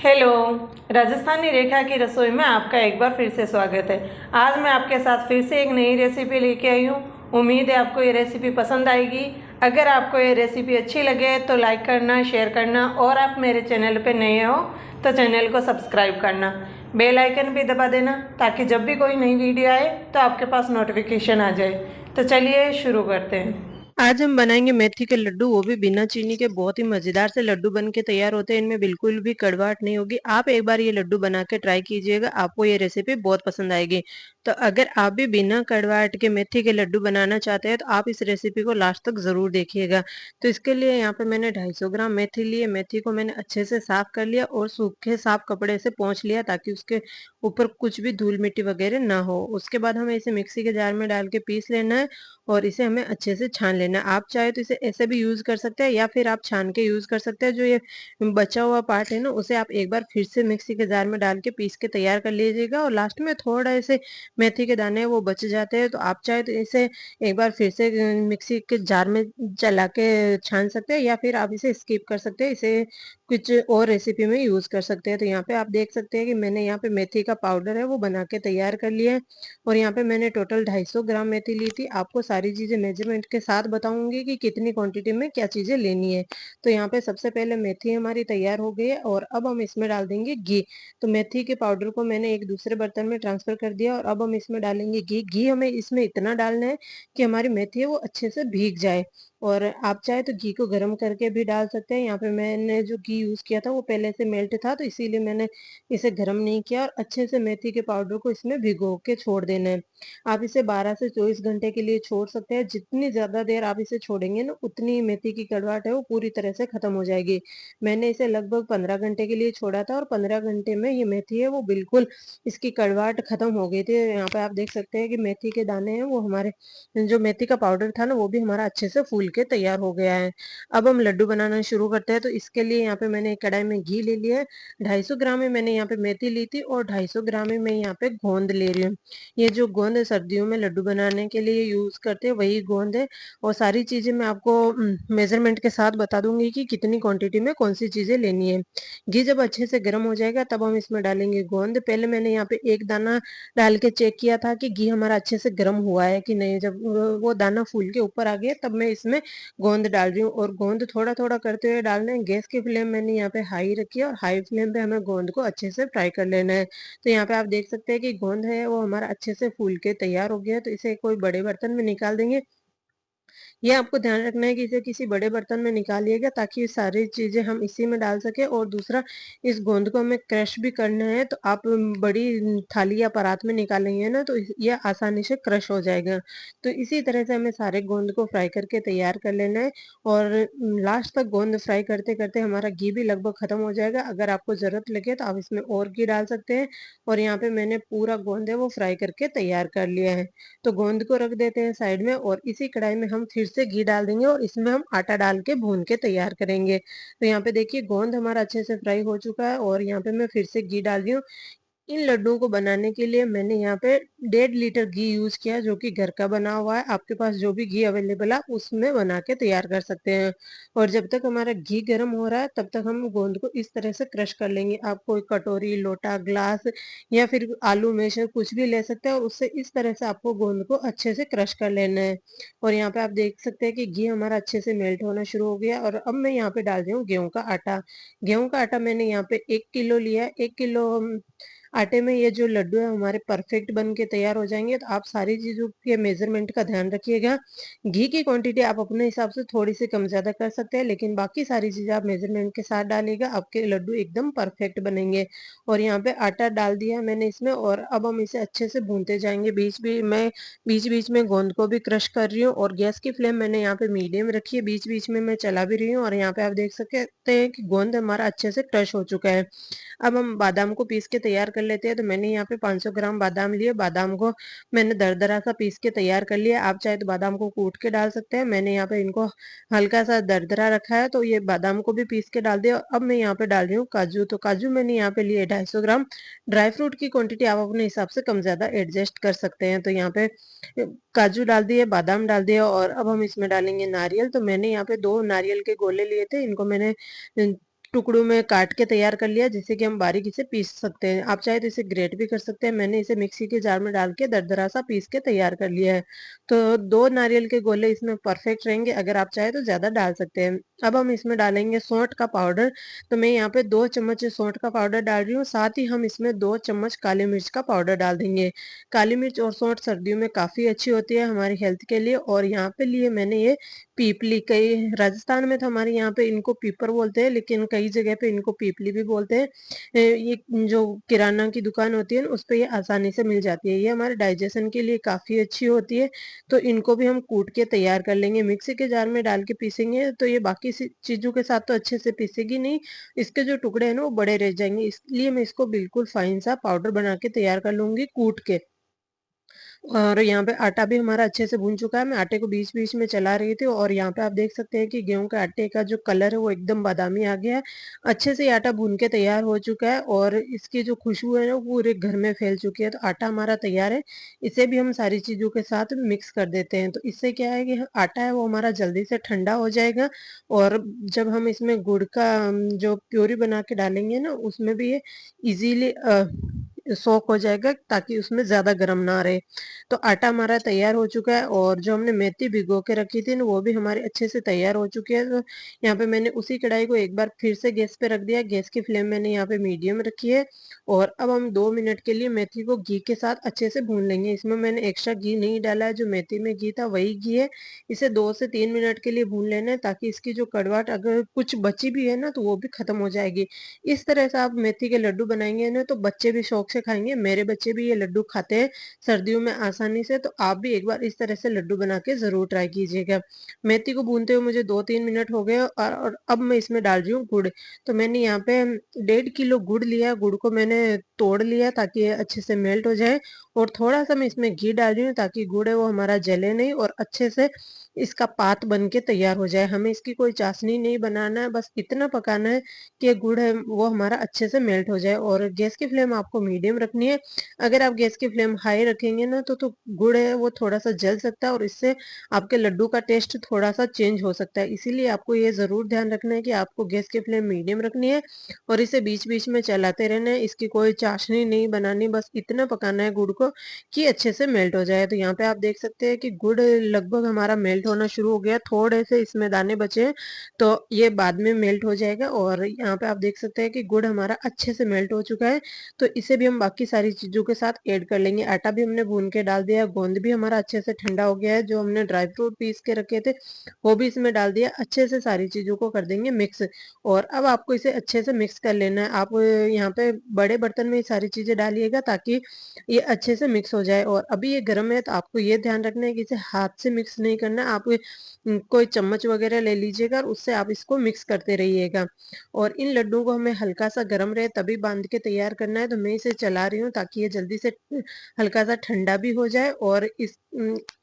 Hello. Rajasthani रेखा की रसोई में आपका एक बार फिर से स्वागत है। आज मैं आपके साथ फिर से एक नई रेसिपी लेके आई हूँ। उम्मीद है आपको ये रेसिपी पसंद आएगी। अगर आपको ये रेसिपी अच्छी लगे तो लाइक करना, शेयर करना और आप मेरे चैनल पे नए हो तो चैनल को सब्सक्राइब करना, बेल आइकन भी दबा देना ताकि जब भी कोई नई वीडियो आए तो आपके पास नोटिफिकेशन आ जाए। तो चलिए शुरू करते हैं। आज हम बनाएंगे मेथी के लड्डू, वो भी बिना चीनी के। बहुत ही मजेदार से लड्डू बन के तैयार होते हैं। इनमें बिल्कुल भी कड़वाहट नहीं होगी। आप एक बार ये लड्डू बना के ट्राई कीजिएगा, आपको ये रेसिपी बहुत पसंद आएगी। तो अगर आप भी बिना कड़वाहट के मेथी के लड्डू बनाना चाहते हैं तो आप इस रेसिपी को लास्ट तक जरूर देखिएगा। तो इसके लिए यहाँ पे मैंने 250 ग्राम मेथी ली है। मेथी को मैंने अच्छे से साफ कर लिया और सूखे साफ कपड़े से पोंछ लिया ताकि उसके ऊपर कुछ भी धूल मिट्टी वगैरह ना हो। उसके बाद हमें इसे मिक्सी के जार में डाल के पीस लेना है और इसे हमें अच्छे से छान लेना है। आप चाहे तो इसे ऐसे भी यूज कर सकते हैं या फिर आप छान के यूज कर सकते हैं। जो ये बचा हुआ पार्ट है ना, उसे आप एक बार फिर से मिक्सी के जार में डाल के पीस के तैयार कर लीजिएगा। और लास्ट में थोड़ा ऐसे मेथी के दाने वो बच जाते हैं, तो आप चाहे तो इसे एक बार फिर से मिक्सी के जार में चला के छान सकते हैं या फिर आप इसे स्किप कर सकते हैं, इसे कुछ और रेसिपी में यूज कर सकते हैं। तो यहाँ पे आप देख सकते हैं कि मैंने यहाँ पे मेथी का पाउडर है वो बना के तैयार कर लिया है। और यहाँ पे मैंने टोटल 250 ग्राम मेथी ली थी। आपको सारी चीजें मेजरमेंट के साथ बताऊंगी कि कितनी क्वांटिटी में क्या चीजें लेनी है। तो यहाँ पे सबसे पहले मेथी हमारी तैयार हो गई है और अब हम इसमें डाल देंगे घी। तो मेथी के पाउडर को मैंने एक दूसरे बर्तन में ट्रांसफर कर दिया और अब हम इसमें डालेंगे घी। घी हमें इसमें इतना डालना है कि हमारी मेथी है वो अच्छे से भीग जाए। और आप चाहे तो घी को गर्म करके भी डाल सकते हैं। यहाँ पे मैंने जो घी यूज किया था वो पहले से मेल्ट था, तो इसीलिए मैंने इसे गर्म नहीं किया। और अच्छे से मेथी के पाउडर को इसमें भिगो के छोड़ देना है। आप इसे 12 से 24 घंटे के लिए छोड़ सकते हैं। जितनी ज्यादा देर आप इसे छोड़ेंगे ना, उतनी मेथी की कड़वाहट है वो पूरी तरह से खत्म हो जाएगी। मैंने इसे लगभग 15 घंटे के लिए छोड़ा था और 15 घंटे में ये मेथी है वो बिल्कुल इसकी कड़वाहट खत्म हो गई थी। यहाँ पे आप देख सकते हैं कि मेथी के दाने हैं वो हमारे, जो मेथी का पाउडर था ना, वो भी हमारा अच्छे से फूल के तैयार हो गया है। अब हम लड्डू बनाना शुरू करते हैं। तो इसके लिए यहाँ पे मैंने एक कढ़ाई में घी ले लिया है। 250 ग्राम में मैंने यहाँ पे मेथी ली थी और 250 ग्राम में मैं यहाँ पे गोंद ले रही हूँ। ये जो गोंद है सर्दियों में लड्डू बनाने के लिए यूज करते हैं, वही गोंद है। और सारी चीजें मैं आपको मेजरमेंट के साथ बता दूंगी कि कितनी क्वांटिटी में कौन सी चीजें लेनी है। घी जब अच्छे से गर्म हो जाएगा तब हम इसमें डालेंगे गोंद। पहले मैंने यहाँ पे एक दाना डाल के चेक किया था कि घी हमारा अच्छे से गर्म हुआ है कि नहीं। जब वो दाना फूल के ऊपर आ गया तब मैं इसमें गोंद डाल रही हूँ। और गोंद थोड़ा थोड़ा करते हुए डालना है। गैस की फ्लेम मैंने यहाँ पे हाई रखी है और हाई फ्लेम पे हमें गोंद को अच्छे से फ्राई कर लेना है। तो यहाँ पे आप देख सकते हैं कि गोंद है वो हमारा अच्छे से फूल के तैयार हो गया है। तो इसे कोई बड़े बर्तन में निकाल देंगे। ये आपको ध्यान रखना है कि इसे किसी बड़े बर्तन में निकालिएगा ताकि ये सारी चीजें हम इसी में डाल सके। और दूसरा, इस गोंद को हमें क्रश भी करना है, तो आप बड़ी थाली या परात में निकालेंगे ना तो ये आसानी से क्रश हो जाएगा। तो इसी तरह से हमें सारे गोंद को फ्राई करके तैयार कर लेना है। और लास्ट तक गोंद फ्राई करते करते हमारा घी भी लगभग खत्म हो जाएगा। अगर आपको जरूरत लगे तो आप इसमें और घी डाल सकते हैं। और यहाँ पे मैंने पूरा गोंद है वो फ्राई करके तैयार कर लिया है। तो गोंद को रख देते हैं साइड में और इसी कढ़ाई में हम फिर से घी डाल देंगे और इसमें हम आटा डाल के भून के तैयार करेंगे। तो यहाँ पे देखिए गोंद हमारा अच्छे से फ्राई हो चुका है और यहाँ पे मैं फिर से घी डाल रही हूँ। इन लड्डुओं को बनाने के लिए मैंने यहाँ पे 1.5 लीटर घी यूज किया जो कि घर का बना हुआ है। आपके पास जो भी घी अवेलेबल है आप उसमें बना के तैयार कर सकते हैं। और जब तक हमारा घी गर्म हो रहा है तब तक हम गोंद को इस तरह से क्रश कर लेंगे। आप कोई कटोरी, लोटा, ग्लास या फिर आलू में से कुछ भी ले सकते हैं और उससे इस तरह से आपको गोंद को अच्छे से क्रश कर लेना है। और यहाँ पे आप देख सकते हैं कि घी हमारा अच्छे से मेल्ट होना शुरू हो गया। और अब मैं यहाँ पे डाल रही हूँ गेहूं का आटा। गेहूं का आटा मैंने यहाँ पे 1 किलो लिया है। 1 किलो आटे में ये जो लड्डू है हमारे परफेक्ट बन के तैयार हो जाएंगे। तो आप सारी चीजों के मेजरमेंट का ध्यान रखिएगा। घी की क्वांटिटी आप अपने हिसाब से थोड़ी सी कम ज्यादा कर सकते हैं, लेकिन बाकी सारी चीजें आप मेजरमेंट के साथ डालिएगा, आपके लड्डू एकदम परफेक्ट बनेंगे। और यहाँ पे आटा डाल दिया मैंने इसमें और अब हम इसे अच्छे से भूनते जाएंगे। बीच बीच में गोंद को भी क्रश कर रही हूँ और गैस की फ्लेम मैंने यहाँ पे मीडियम रखी है। बीच बीच में मैं चला भी रही हूँ और यहाँ पे आप देख सकते हैं कि गोंद हमारा अच्छे से क्रश हो चुका है। अब हम बादाम को पीस के तैयार कर लेते हैं। तो मैंने यहाँ पे 500 ग्राम बादाम लिए। बादाम को मैंने दरदरा सा पीस के तैयार कर लिया। आप चाहे तो बादाम को कूट के डाल सकते हैं। मैंने यहाँ पे इनको हल्का सा दरदरा रखा है तो ये बादाम को भी पीस के डाल दिया। और अब मैं यहाँ पे डाल रही हूँ काजू। तो काजू मैंने यहाँ पे लिए 250 ग्राम। ड्राई फ्रूट की क्वांटिटी आप अपने हिसाब से कम ज्यादा एडजस्ट कर सकते हैं। तो यहाँ पे काजू डाल दिए, बादाम डाल दिया और अब हम इसमें डालेंगे नारियल। तो मैंने यहाँ पे 2 नारियल के गोले लिए थे, इनको मैंने टुकड़ों में काट के तैयार कर लिया, जिससे कि हम बारीकी से पीस सकते हैं। आप चाहे तो इसे ग्रेट भी कर सकते हैं। मैंने इसे मिक्सी के जार में डाल के दरदरा सा पीस के तैयार कर लिया है। तो 2 नारियल के गोले इसमें परफेक्ट रहेंगे। अगर आप चाहे तो ज़्यादा डाल सकते हैं। अब हम इसमें डालेंगे सौंठ का पाउडर। तो मैं यहाँ पे 2 चम्मच सौंठ का पाउडर डाल रही हूँ। साथ ही हम इसमें 2 चम्मच काली मिर्च का पाउडर डाल देंगे। काली मिर्च और सौंठ सर्दियों में काफ़ी अच्छी होती है हमारी हेल्थ के लिए। और यहाँ पे लिए मैंने ये पीपली, कई राजस्थान में तो हमारे यहाँ पे इनको पीपर बोलते हैं, लेकिन कई जगह पे इनको पीपली भी बोलते हैं। ये जो किराना की दुकान होती है ना, उस पे ये आसानी से मिल जाती है। ये हमारे डाइजेशन के लिए काफ़ी अच्छी होती है। तो इनको भी हम कूट के तैयार कर लेंगे। मिक्सी के जार में डाल के पीसेंगे तो ये बाकी चीज़ों के साथ तो अच्छे से पीसेगी नहीं, इसके जो टुकड़े हैं ना वो बड़े रह जाएंगे। इसलिए मैं इसको बिल्कुल फाइन सा पाउडर बना के तैयार कर लूंगी कूट के। और यहाँ पे आटा भी हमारा अच्छे से भून चुका है। मैं आटे को बीच बीच में चला रही थी। और यहाँ पे आप देख सकते हैं कि गेहूं के आटे का जो कलर है वो एकदम बादामी आ गया है। अच्छे से आटा भून के तैयार हो चुका है और इसकी जो खुशबू है ना वो पूरे घर में फैल चुकी है। तो आटा हमारा तैयार है। इसे भी हम सारी चीजों के साथ मिक्स कर देते हैं। तो इससे क्या है कि आटा है वो हमारा जल्दी से ठंडा हो जाएगा। और जब हम इसमें गुड़ का जो प्योरी बना के डालेंगे ना, उसमें भी ये इजीली सोक हो जाएगा, ताकि उसमें ज्यादा गर्म ना रहे। तो आटा हमारा तैयार हो चुका है। और जो हमने मेथी भिगो के रखी थी ना, वो भी हमारी अच्छे से तैयार हो चुकी है। तो यहाँ पे मैंने उसी कढ़ाई को एक बार फिर से गैस पे रख दिया। गैस की फ्लेम मैंने यहाँ पे मीडियम रखी है। और अब हम 2 मिनट के लिए मेथी को घी के साथ अच्छे से भून लेंगे। इसमें मैंने एक्स्ट्रा घी नहीं डाला है, जो मेथी में घी था वही घी है। इसे 2 से 3 मिनट के लिए भून लेना है, ताकि इसकी जो कड़वाहट अगर कुछ बची भी है ना तो वो भी खत्म हो जाएगी। इस तरह से आप मेथी के लड्डू बनाएंगे ना तो बच्चे भी शौक से खाएंगे। मेरे बच्चे भी ये लड्डू खाते हैं सर्दियों में आसानी से। तो आप भी एक बार इस तरह से लड्डू बना के जरूर ट्राई कीजिएगा। मेथी को भूनते हुए मुझे 2-3 मिनट हो गए। और अब मैं इसमें डाल रही हूँ गुड़। तो मैंने यहाँ पे 1.5 किलो गुड़ लिया। गुड़ को मैंने तोड़ लिया ताकि ये अच्छे से मेल्ट हो जाए। और थोड़ा सा मैं इसमें घी डाल रही हूँ, ताकि गुड़ है वो हमारा जले नहीं और अच्छे से इसका पात बन के तैयार हो जाए। हमें इसकी कोई चाशनी नहीं बनाना है, बस इतना पकाना है कि गुड़ है वो हमारा अच्छे से मेल्ट हो जाए। और गैस की फ्लेम आपको मीडियम रखनी है। अगर आप गैस की फ्लेम हाई रखेंगे ना तो गुड़ है वो थोड़ा सा जल सकता है, और इससे आपके लड्डू का टेस्ट थोड़ा सा चेंज हो सकता है। इसीलिए आपको ये जरूर ध्यान रखना है कि आपको गैस की फ्लेम मीडियम रखनी है और इसे बीच बीच में चलाते रहना है। इसकी कोई चाशनी नहीं बनानी, बस इतना पकाना है गुड़ को कि अच्छे से मेल्ट हो जाए। तो यहाँ पे आप देख सकते हैं कि गुड़ लगभग हमारा मेल्ट होना शुरू हो गया। थोड़े से इसमें दाने बचे हैं, तो ये बाद में मेल्ट हो जाएगा। और यहाँ पे आप देख सकते हैं कि गुड़ हमारा अच्छे से मेल्ट हो चुका है। तो इसे भी हम बाकी सारी चीजों के साथ ऐड कर लेंगे। आटा भी हमने भून के डाल दिया। गोंद भी हमारा अच्छे से ठंडा हो गया है। जो हमने ड्राई फ्रूट पीस के रखे थे वो भी इसमें डाल दिया। अच्छे से सारी चीजों को कर देंगे मिक्स। और अब आपको इसे अच्छे से मिक्स कर लेना है। आप यहाँ पे बड़े बर्तन में ये सारी चीजें डालिएगा, ताकि ये अच्छे से मिक्स हो जाए। और अभी ये गर्म है, तो आपको ये ध्यान रखना है कि इसे हाथ से मिक्स नहीं करना। आप कोई चम्मच वगैरह ले लीजिएगा और उससे आप इसको मिक्स करते रहिएगा। और इन लड्डुओं को हमें हल्का सा गर्म रहे तभी बांध के तैयार करना है। तो मैं इसे चला रही हूँ ताकि ये जल्दी से हल्का सा ठंडा भी हो जाए और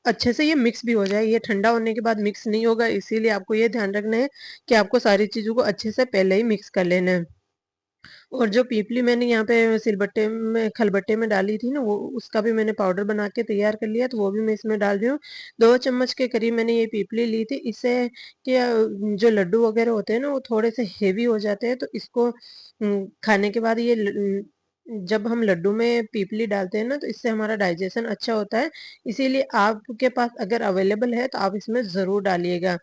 अच्छे से ये मिक्स भी हो जाए। ये ठंडा होने के बाद मिक्स नहीं होगा, इसीलिए आपको ये ध्यान रखना है कि आपको सारी चीजों को अच्छे से पहले ही मिक्स कर लेना है। और जो पीपली मैंने यहाँ पे सिलबट्टे में खलबट्टे में डाली थी ना, वो उसका भी मैंने पाउडर बना के तैयार कर लिया। तो वो भी मैं इसमें डाल रही हूँ। 2 चम्मच के करीब मैंने ये पीपली ली थी। इससे कि जो लड्डू वगैरह होते हैं ना वो थोड़े से हेवी हो जाते हैं। तो इसको खाने के बाद जब हम लड्डू में पीपली डालते हैं ना तो इससे हमारा डाइजेशन अच्छा होता है। इसीलिए आपके पास अगर अवेलेबल है तो आप इसमें ज़रूर डालिएगा।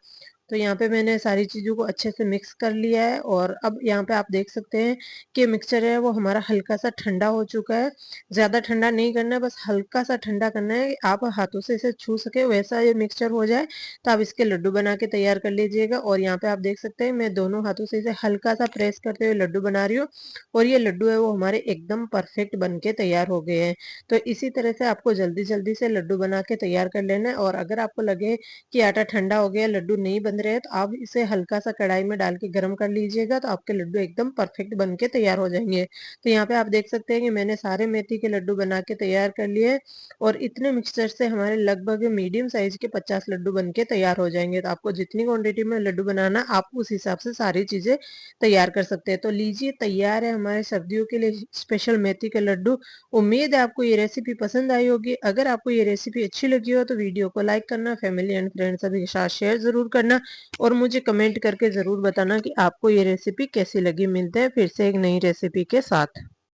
तो यहाँ पे मैंने सारी चीज़ों को अच्छे से मिक्स कर लिया है। और अब यहाँ पे आप देख सकते हैं कि मिक्सचर है वो हमारा हल्का सा ठंडा हो चुका है। ज़्यादा ठंडा नहीं करना है, बस हल्का सा ठंडा करना है। आप हाथों से इसे छू सके वैसा ये मिक्सचर हो जाए तो आप इसके लड्डू बना के तैयार कर लीजिएगा। और यहाँ पे आप देख सकते हैं मैं दोनों हाथों से इसे हल्का सा प्रेस करते हुए लड्डू बना रही हूँ। और ये लड्डू है वो हमारे एकदम परफेक्ट बन के तैयार हो गए हैं। तो इसी तरह से आपको जल्दी जल्दी से लड्डू बना के तैयार कर लेना है। और अगर आपको लगे कि आटा ठंडा हो गया, लड्डू नहीं बन रहे हैं, तो आप इसे हल्का सा कढ़ाई में डाल के गर्म कर लीजिएगा। तो आपके लड्डू एकदम परफेक्ट बन के तैयार हो जाएंगे। तो यहाँ पे आप देख सकते हैं कि मैंने सारे मेथी के लड्डू बना के तैयार कर लिए। और इतने मिक्सचर से हमारे लगभग मीडियम साइज के 50 लड्डू बन के तैयार हो जाएंगे। तो आपको जितनी क्वांटिटी में लड्डू बनाना आप उस हिसाब से सारी चीजें तैयार कर सकते हैं। तो लीजिए, तैयार है हमारे सर्दियों के लिए स्पेशल मेथी के लड्डू। उम्मीद है आपको ये रेसिपी पसंद आई होगी। अगर आपको ये रेसिपी अच्छी लगी हो तो वीडियो को लाइक करना, फैमिली एंड फ्रेंड्स सभी के साथ शेयर जरूर करना। और मुझे कमेंट करके ज़रूर बताना कि आपको ये रेसिपी कैसी लगी। मिलते हैं फिर से एक नई रेसिपी के साथ।